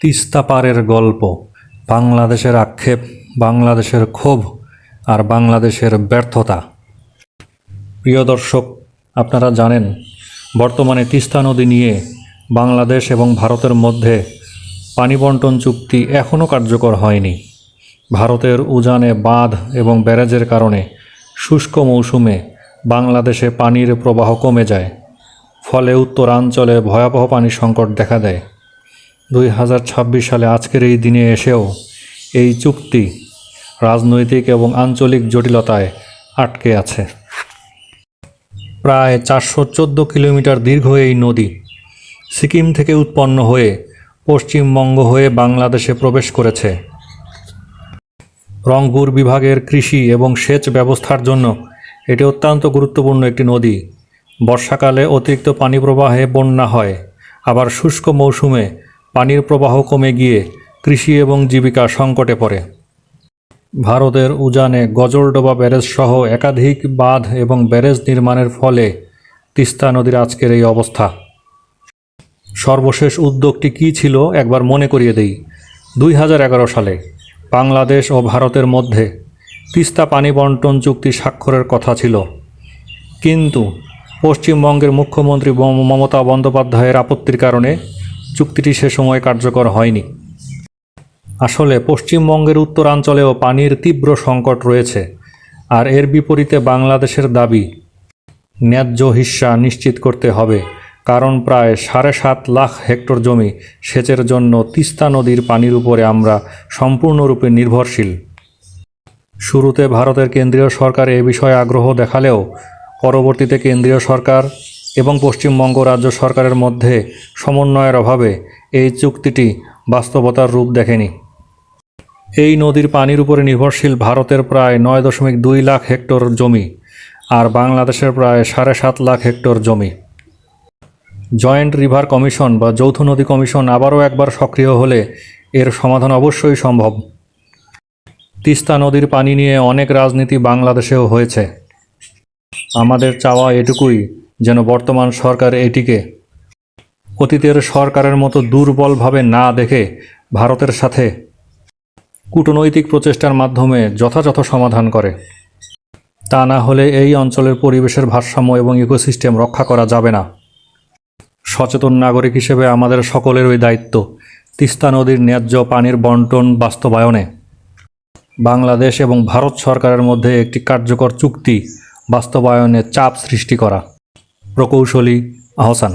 তিস্তা পারের গল্প, বাংলাদেশের আক্ষেপ, বাংলাদেশের ক্ষোভ আর বাংলাদেশের ব্যর্থতা। প্রিয় দর্শক, আপনারা জানেন বর্তমানে তিস্তা নদী নিয়ে বাংলাদেশ এবং ভারতের মধ্যে পানি বণ্টন চুক্তি এখনও কার্যকর হয়নি। ভারতের উজানে বাঁধ এবং ব্যারেজের কারণে শুষ্ক মৌসুমে বাংলাদেশে পানির প্রবাহ কমে যায়, ফলে উত্তরাঞ্চলে ভয়াবহ পানি সংকট দেখা দেয়। 2026 সালে আজকের এই দিনে এসেও এই চুক্তি রাজনৈতিক এবং আঞ্চলিক জটিলতায় আটকে আছে। প্রায় 414 কিলোমিটার দীর্ঘ এই নদী সিকিম থেকে উৎপন্ন হয়ে পশ্চিমবঙ্গ হয়ে বাংলাদেশে প্রবেশ করেছে। রংপুর বিভাগের কৃষি এবং সেচ ব্যবস্থার জন্য এটি অত্যন্ত গুরুত্বপূর্ণ একটি নদী। বর্ষাকালে অতিরিক্ত পানি প্রবাহে বন্যা হয়, আবার শুষ্ক মৌসুমে পানির প্রবাহ কমে গিয়ে কৃষি এবং জীবিকা সংকটে পড়ে। ভারতের উজানে গজলডোবা ব্যারেজ সহ একাধিক বাঁধ এবং ব্যারেজ নির্মাণের ফলে তিস্তা নদীর আজকের এই অবস্থা। সর্বশেষ উদ্যোগটি কী ছিল একবার মনে করিয়ে দেই। 2011 সালে বাংলাদেশ ও ভারতের মধ্যে তিস্তা পানি বণ্টন চুক্তি স্বাক্ষরের কথা ছিল, কিন্তু পশ্চিমবঙ্গের মুখ্যমন্ত্রী মমতা বন্দ্যোপাধ্যায়ের আপত্তির কারণে চুক্তিটি সে সময় কার্যকর হয়নি। আসলে পশ্চিমবঙ্গের উত্তরাঞ্চলেও পানির তীব্র সংকট রয়েছে, আর এর বিপরীতে বাংলাদেশের দাবি ন্যায্য হিস্সা নিশ্চিত করতে হবে, কারণ প্রায় 7.5 লাখ হেক্টর জমি সেচের জন্য তিস্তা নদীর পানির উপরে আমরা সম্পূর্ণরূপে নির্ভরশীল। শুরুতে ভারতের কেন্দ্রীয় সরকার এ বিষয়ে আগ্রহ দেখালেও পরবর্তীতে কেন্দ্রীয় সরকার এবং পশ্চিমবঙ্গ রাজ্য সরকারের মধ্যে সমন্বয়ের অভাবে এই চুক্তিটি বাস্তবতার রূপ দেখেনি। এই নদীর পানির উপরে নির্ভরশীল ভারতের প্রায় 9.2 লাখ হেক্টর জমি আর বাংলাদেশের প্রায় 7.5 লাখ হেক্টর জমি। জয়েন্ট রিভার কমিশন বা যৌথ নদী কমিশন আবারও একবার সক্রিয় হলে এর সমাধান অবশ্যই সম্ভব। তিস্তা নদীর পানি নিয়ে অনেক রাজনীতি বাংলাদেশেও হয়েছে। আমাদের চাওয়া এটুকুই, যেন বর্তমান সরকার এটিকে অতীতের সরকারের মতো দুর্বলভাবে না দেখে ভারতের সাথে কূটনৈতিক প্রচেষ্টার মাধ্যমে যথাযথ সমাধান করে। তা না হলে এই অঞ্চলের পরিবেশের ভারসাম্য এবং ইকোসিস্টেম রক্ষা করা যাবে না। সচেতন নাগরিক হিসেবে আমাদের সকলেরই দায়িত্ব তিস্তা নদীর ন্যায্য পানির বণ্টন বাস্তবায়নে বাংলাদেশ এবং ভারত সরকারের মধ্যে একটি কার্যকর চুক্তি বাস্তবায়নে চাপ সৃষ্টি করা। প্রকৌশলী আহসান।